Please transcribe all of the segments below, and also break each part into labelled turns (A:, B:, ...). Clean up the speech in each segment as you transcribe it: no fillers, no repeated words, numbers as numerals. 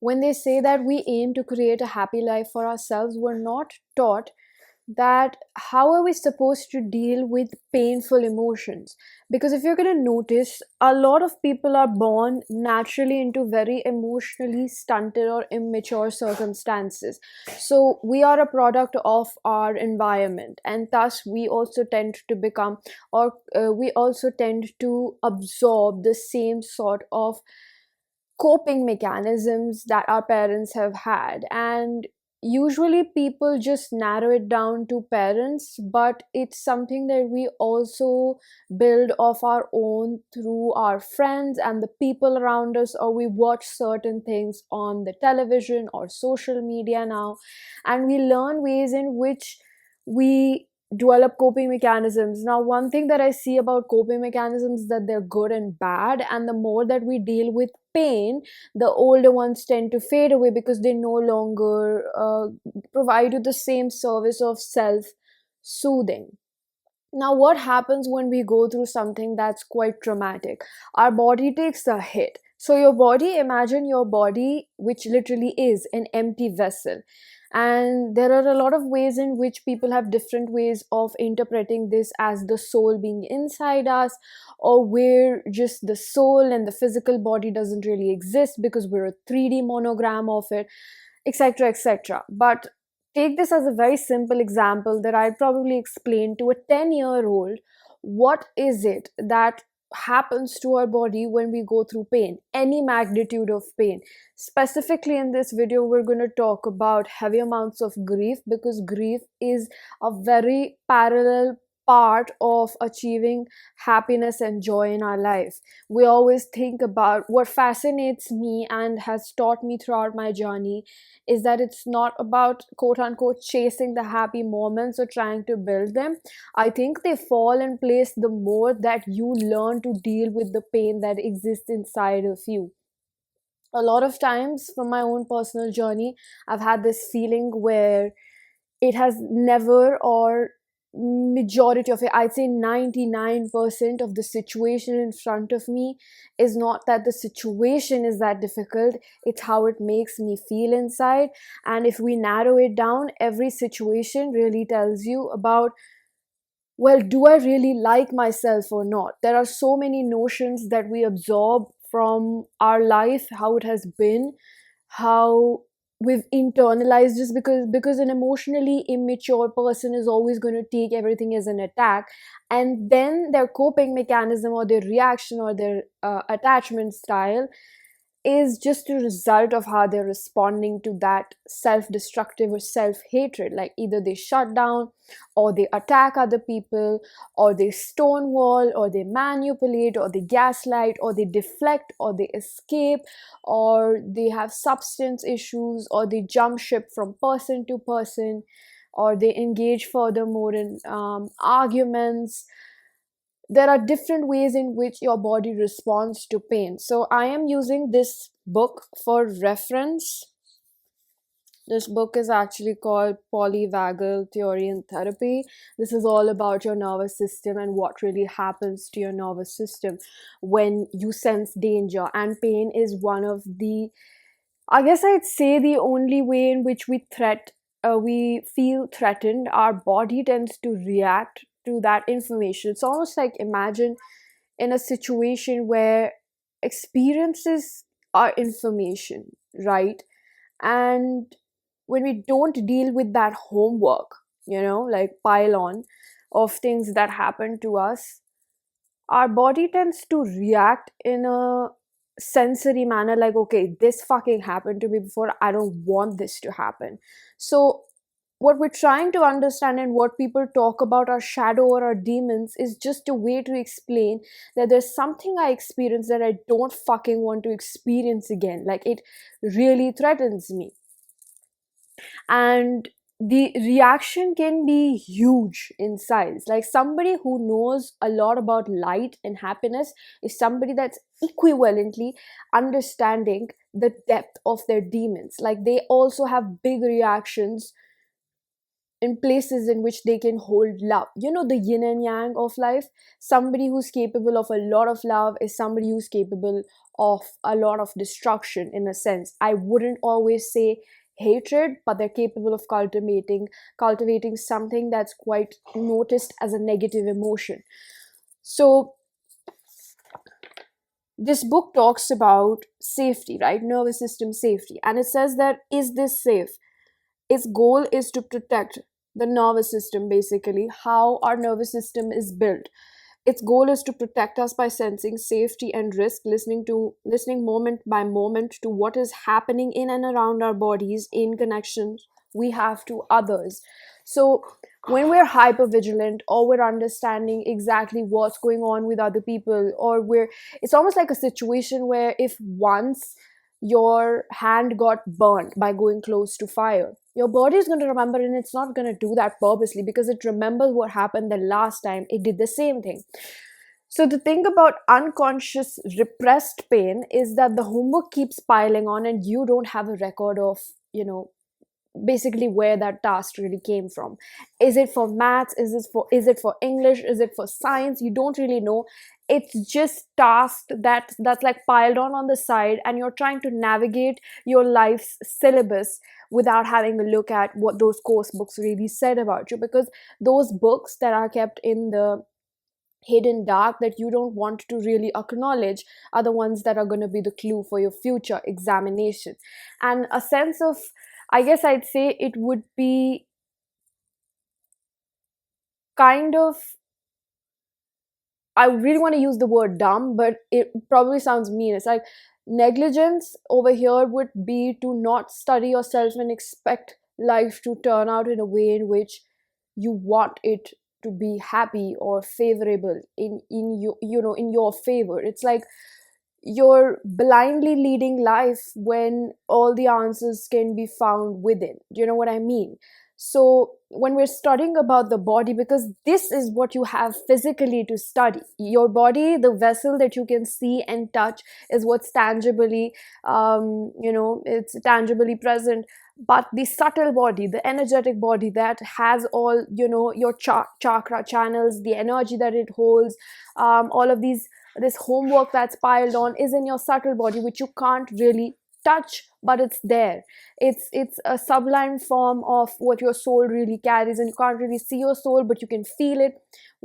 A: when they say that we aim to create a happy life for ourselves, we're not taught that how are we supposed to deal with painful emotions. Because if you're going to notice, a lot of people are born naturally into very emotionally stunted or immature circumstances. So we are a product of our environment, and thus we also tend to become, or we also tend to absorb the same sort of coping mechanisms that our parents have had. And usually people just narrow it down to parents, but it's something that we also build of our own through our friends and the people around us, or we watch certain things on the television or social media now, and we learn ways in which we develop coping mechanisms. Now, one thing that I see about coping mechanisms is that they're good and bad, and the more that we deal with pain, the older ones tend to fade away because they no longer provide you the same service of self soothing. Now, what happens when we go through something that's quite traumatic? Our body takes a hit. So, your body, imagine your body, which literally is an empty vessel. And there are a lot of ways in which people have different ways of interpreting this as the soul being inside us, or where just the soul and the physical body doesn't really exist because we're a 3D monogram of it, etc., etc. But take this as a very simple example that I'd probably explain to a 10-year-old. What is it that happens to our body when we go through pain, any magnitude of pain? Specifically in this video, we're going to talk about heavy amounts of grief, because grief is a very parallel part of achieving happiness and joy in our life. We always think about, what fascinates me and has taught me throughout my journey is that it's not about quote unquote chasing the happy moments or trying to build them. I think they fall in place the more that you learn to deal with the pain that exists inside of you. A lot of times, from my own personal journey, I've had this feeling where it has never, or majority of it, I'd say 99% of the situation in front of me is not that the situation is that difficult, it's how it makes me feel inside. And if we narrow it down, every situation really tells you about, well, do I really like myself or not? There are so many notions that we absorb from our life, how it has been, how we've internalized this, because an emotionally immature person is always going to take everything as an attack, and then their coping mechanism or their reaction or their attachment style is just a result of how they're responding to that self-destructive or self-hatred. Like either they shut down, or they attack other people, or they stonewall, or they manipulate, or they gaslight, or they deflect, or they escape, or they have substance issues, or they jump ship from person to person, or they engage furthermore in arguments. There are different ways in which your body responds to pain. So I am using this book for reference. This book is actually called Polyvagal Theory and Therapy. This is all about your nervous system and what really happens to your nervous system when you sense danger. And pain is one of the, I guess I'd say, the only way in which we feel threatened. Our body tends to react to that information. It's almost like, imagine in a situation where experiences are information, right? And when we don't deal with that homework, like pile on of things that happen to us, our body tends to react in a sensory manner, like, okay, this fucking happened to me before, I don't want this to happen. So what we're trying to understand and what people talk about our shadow or our demons is just a way to explain that there's something I experience that I don't fucking want to experience again. Like, it really threatens me. And the reaction can be huge in size. Like, somebody who knows a lot about light and happiness is somebody that's equivalently understanding the depth of their demons. Like, they also have big reactions in places in which they can hold love. The yin and yang of life. Somebody who's capable of a lot of love is somebody who's capable of a lot of destruction. In a sense, I wouldn't always say hatred, but they're capable of cultivating something that's quite noticed as a negative emotion. So this book talks about safety, right? Nervous system safety, and it says that, is this safe? Its goal is to protect the nervous system, basically how our nervous system is built. Its goal is to protect us by sensing safety and risk, listening moment by moment to what is happening in and around our bodies in connection we have to others. So when we're hyper vigilant, or we're understanding exactly what's going on with other people, or we're it's almost like a situation where, if once your hand got burnt by going close to fire, your body is going to remember, and it's not going to do that purposely, because it remembers what happened the last time it did the same thing. So the thing about unconscious repressed pain is that the homework keeps piling on, and you don't have a record of, basically where that task really came from. Is it for maths? Is it for English? Is it for science? You don't really know. It's just task that's like piled on the side, and you're trying to navigate your life's syllabus without having a look at what those course books really said about you, because those books that are kept in the hidden dark that you don't want to really acknowledge are the ones that are going to be the clue for your future examination. And a sense of, I guess I'd say it would be kind of, I really want to use the word dumb, but it probably sounds mean. It's like negligence over here would be to not study yourself and expect life to turn out in a way in which you want it to be happy or favorable in in your favor. It's like you're blindly leading life when all the answers can be found within. Do you know what I mean? So when we're studying about the body, because this is what you have physically to study, your body, the vessel that you can see and touch, is what's tangibly, it's tangibly present. But the subtle body, the energetic body that has all, your chakra channels, the energy that it holds, all of this homework that's piled on is in your subtle body, which you can't really touch, but it's there. It's a sublime form of what your soul really carries, and you can't really see your soul, but you can feel it.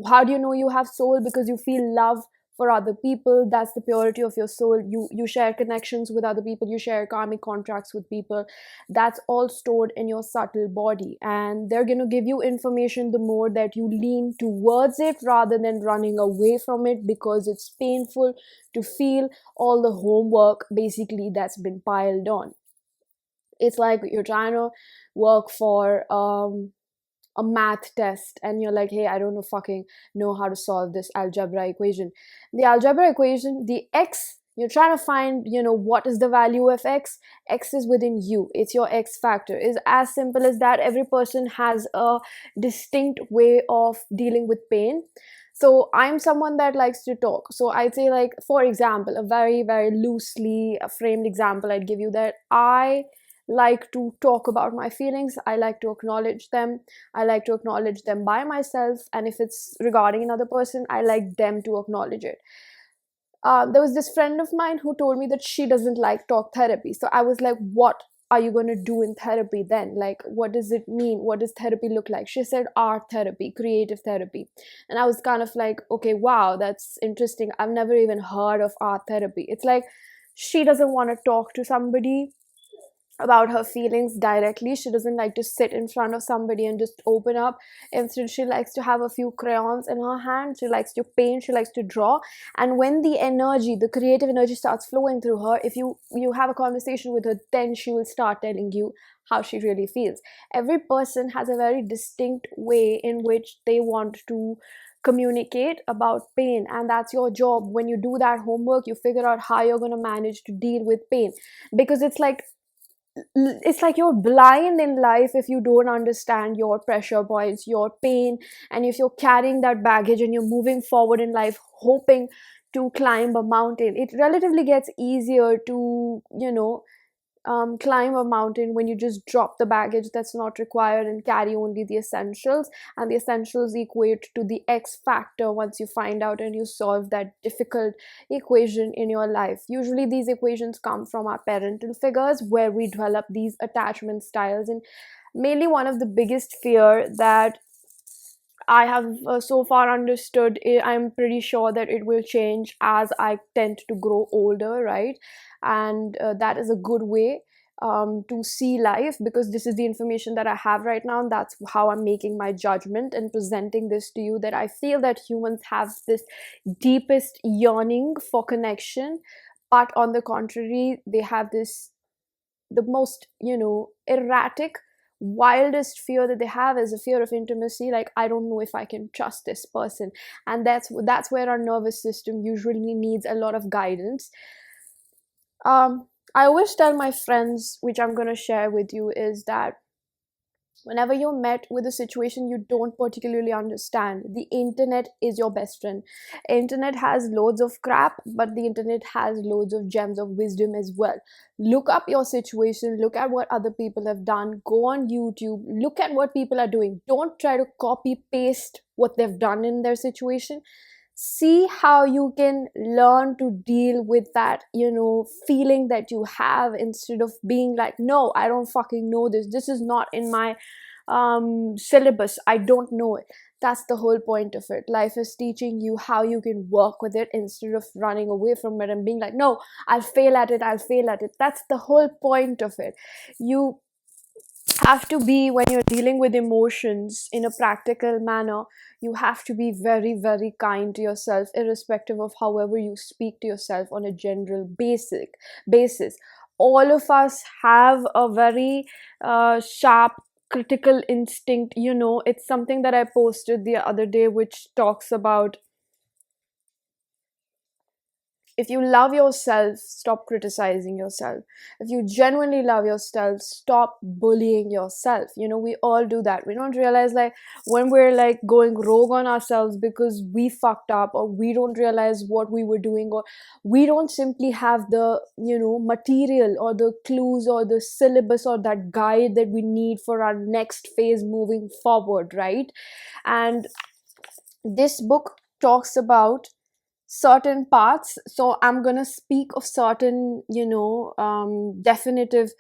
A: How do you know you have soul? Because you feel love for other people. That's the purity of your soul. You share connections with other people, you share karmic contracts with people. That's all stored in your subtle body, and they're going to give you information the more that you lean towards it rather than running away from it, because it's painful to feel all the homework basically that's been piled on. It's like you're trying to work for a math test, and you're like, hey, I don't know how to solve this algebra equation. The algebra equation, the x, you're trying to find, what is the value of x. X is within you. It's your x factor. It's as simple as that. Every person has a distinct way of dealing with pain. So I'm someone that likes to talk. So I'd say, like, for example, a very, very loosely framed example I'd give you, that I like to talk about my feelings. I like to acknowledge them. I like to acknowledge them by myself. And if it's regarding another person, I like them to acknowledge it. There was this friend of mine who told me that she doesn't like talk therapy. So I was like, what are you going to do in therapy then? Like, what does it mean? What does therapy look like? She said art therapy, creative therapy. And I was kind of like, okay, wow, that's interesting. I've never even heard of art therapy. It's like she doesn't want to talk to somebody about her feelings directly. She doesn't like to sit in front of somebody and just open up. Instead, she likes to have a few crayons in her hand. She likes to paint. She likes to draw. And when the creative energy starts flowing through her, if you have a conversation with her, then she will start telling you how she really feels. Every person has a very distinct way in which they want to communicate about pain, and that's your job. When you do that homework, you figure out how you're going to manage to deal with pain, because it's like you're blind in life if you don't understand your pressure points, your pain. And if you're carrying that baggage and you're moving forward in life hoping to climb a mountain, it relatively gets easier to climb a mountain when you just drop the baggage that's not required and carry only the essentials, and the essentials equate to the X factor once you find out and you solve that difficult equation in your life. Usually these equations come from our parental figures, where we develop these attachment styles. And mainly one of the biggest fear that I have so far understood, I'm pretty sure that it will change as I tend to grow older, right? And that is a good way to see life, because this is the information that I have right now, and that's how I'm making my judgment and presenting this to you. That I feel that humans have this deepest yearning for connection, but on the contrary, they have this, the most, erratic, wildest fear that they have is a fear of intimacy. Like, I don't know if I can trust this person. And that's where our nervous system usually needs a lot of guidance. I always tell my friends, which I'm going to share with you, is that whenever you're met with a situation you don't particularly understand, the internet is your best friend. Internet has loads of crap, but the internet has loads of gems of wisdom as well. Look up your situation, look at what other people have done, go on YouTube, look at what people are doing. Don't try to copy paste what they've done in their situation. See how you can learn to deal with that, feeling that you have, instead of being like, no, I don't fucking know this is not in my syllabus, I don't know it. That's the whole point of it. Life is teaching you how you can work with it, instead of running away from it and being like, no, I'll fail at it, I'll fail at it. That's the whole point of it. You have to be, when you're dealing with emotions in a practical manner, you have to be very, very kind to yourself, irrespective of however you speak to yourself on a general basic basis. All of us have a very sharp critical instinct. It's something that I posted the other day, which talks about, if you love yourself, stop criticizing yourself. If you genuinely love yourself, stop bullying yourself. We all do that. We don't realize, like, when we're like going rogue on ourselves because we fucked up, or we don't realize what we were doing, or we don't simply have the, material or the clues or the syllabus or that guide that we need for our next phase moving forward, right? And this book talks about certain parts, so I'm gonna speak of certain, definitive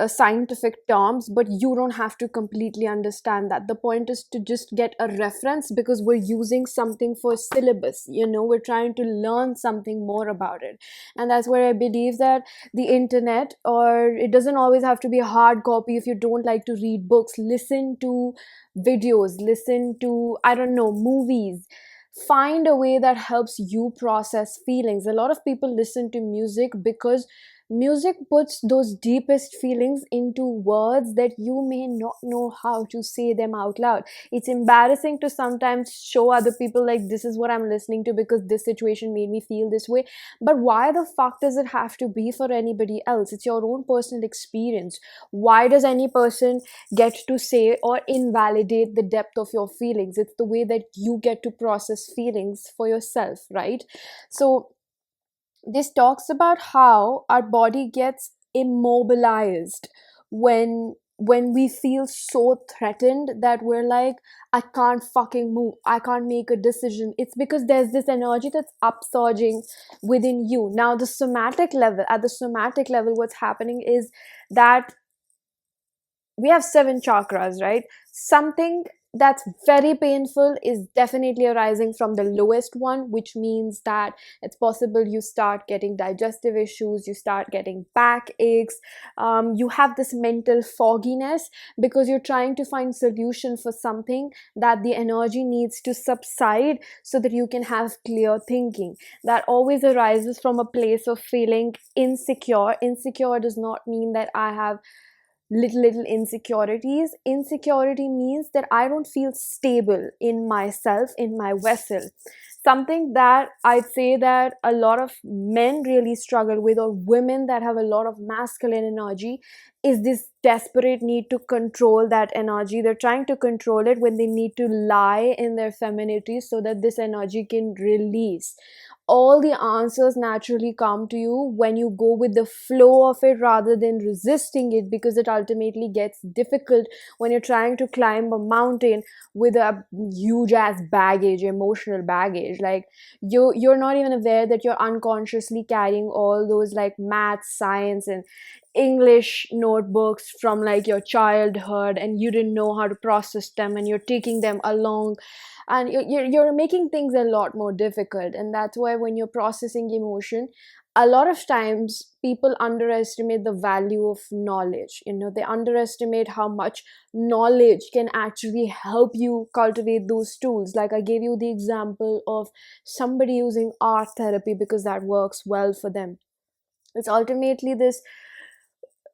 A: scientific terms, but you don't have to completely understand that. The point is to just get a reference, because we're using something for syllabus. We're trying to learn something more about it. And that's where I believe that the internet, or it doesn't always have to be a hard copy. If you don't like to read books, listen to videos, listen to, I don't know, movies. Find a way that helps you process feelings. A lot of people listen to music because music puts those deepest feelings into words that you may not know how to say them out loud. It's embarrassing to sometimes show other people, like, this is what I'm listening to because this situation made me feel this way. But why the fuck does it have to be for anybody else? It's your own personal experience. Why does any person get to say or invalidate the depth of your feelings? It's the way that you get to process feelings for yourself, right? So this talks about how our body gets immobilized when we feel so threatened that we're like, I can't fucking move, I can't make a decision. It's because there's this energy that's upsurging within you. Now, the somatic level, at the somatic level, what's happening is that we have 7 chakras, right? Something that's very painful is definitely arising from the lowest one, which means that it's possible you start getting digestive issues, you start getting back aches, you have this mental fogginess because you're trying to find solution for something that the energy needs to subside so that you can have clear thinking. That always arises from a place of feeling insecure. Insecure does not mean that I have little insecurities. Insecurity means that I don't feel stable in myself, in my vessel. Something that I'd say that a lot of men really struggle with, or women that have a lot of masculine energy, is this desperate need to control that energy. They're trying to control it when they need to lie in their femininity so that this energy can release. all the answers naturally come to you when you go with the flow of it rather than resisting it, because it ultimately gets difficult when you're trying to climb a mountain with a huge ass baggage, emotional baggage. Like you're not even aware that you're unconsciously carrying all those like math, science, and English notebooks from like your childhood, and you didn't know how to process them, and you're taking them along, and you're making things a lot more difficult. And that's why when you're processing emotion, a lot of times people underestimate the value of knowledge. They underestimate how much knowledge can actually help you cultivate those tools. Like I gave you the example of somebody using art therapy because that works well for them. It's ultimately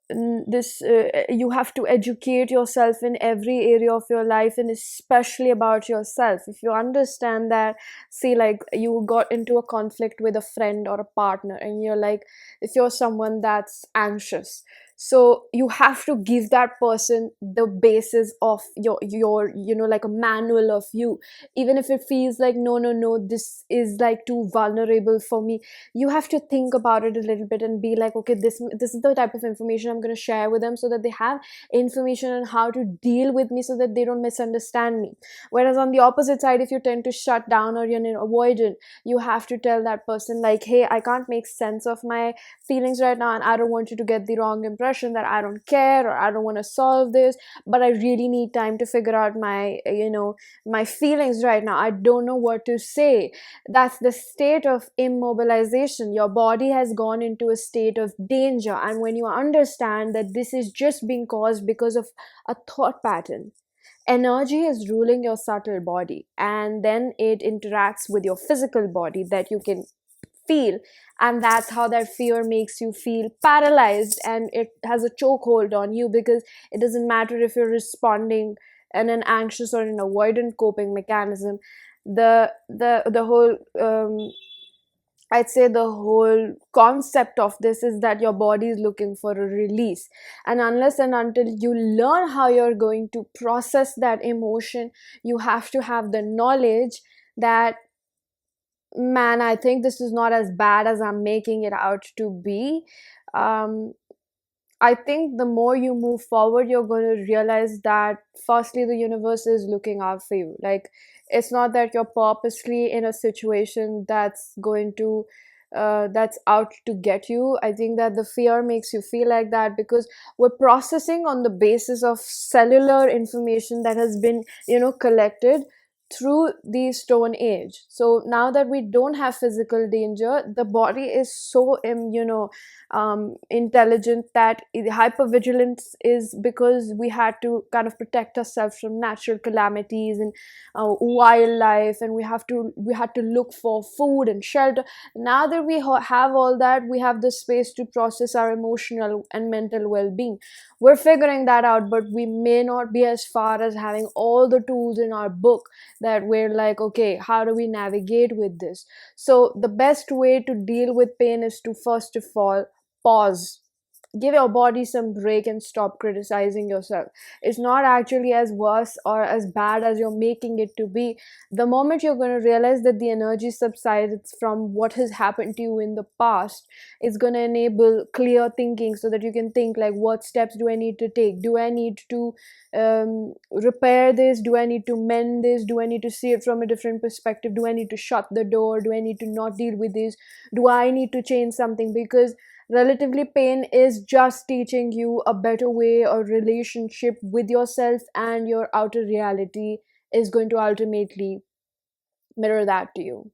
A: you have to educate yourself in every area of your life, and especially about yourself. If you understand that, see, like you got into a conflict with a friend or a partner, and you're like, if you're someone that's anxious, so you have to give that person the basis of your like a manual of you. Even if it feels like, no, no, no, this is like too vulnerable for me, you have to think about it a little bit and be like, okay, this is the type of information I'm going to share with them, so that they have information on how to deal with me, so that they don't misunderstand me. Whereas on the opposite side, if you tend to shut down or you're avoidant, you have to tell that person like, hey, I can't make sense of my feelings right now, and I don't want you to get the wrong impression that I don't care or I don't want to solve this, but I really need time to figure out my feelings right now. I don't know what to say. That's the state of immobilization. Your body has gone into a state of danger. And when you understand that this is just being caused because of a thought pattern, energy is ruling your subtle body, and then it interacts with your physical body that you can feel. And that's how that fear makes you feel paralyzed, and it has a chokehold on you, because it doesn't matter if you're responding in an anxious or an avoidant coping mechanism. The whole I'd say the whole concept of this is that your body is looking for a release. And unless and until you learn how you're going to process that emotion, you have to have the knowledge that, man, I think this is not as bad as I'm making it out to be. Um, I think the more you move forward, you're going to realize that firstly, the universe is looking out for you. Like, it's not that you're purposely in a situation that's out to get you. I think that the fear makes you feel like that because we're processing on the basis of cellular information that has been, collected through the stone age. So now that we don't have physical danger, the body is so intelligent that the hypervigilance is because we had to kind of protect ourselves from natural calamities and wildlife, and we had to look for food and shelter. Now that we have all that, we have the space to process our emotional and mental well-being. We're figuring that out, but we may not be as far as having all the tools in our book that we're like, okay, how do we navigate with this? So the best way to deal with pain is to first of all pause, give your body some break and stop criticizing yourself. It's not actually as worse or as bad as you're making it to be. The moment you're going to realize that the energy subsides from what has happened to you in the past, it's going to enable clear thinking, so that you can think like, what steps do I need to take? Do I need to repair this? Do I need to mend this? Do I need to see it from a different perspective? Do I need to shut the door? Do I need to not deal with this? Do I need to change something? Because relatively, pain is just teaching you a better way or relationship with yourself, and your outer reality is going to ultimately mirror that to you.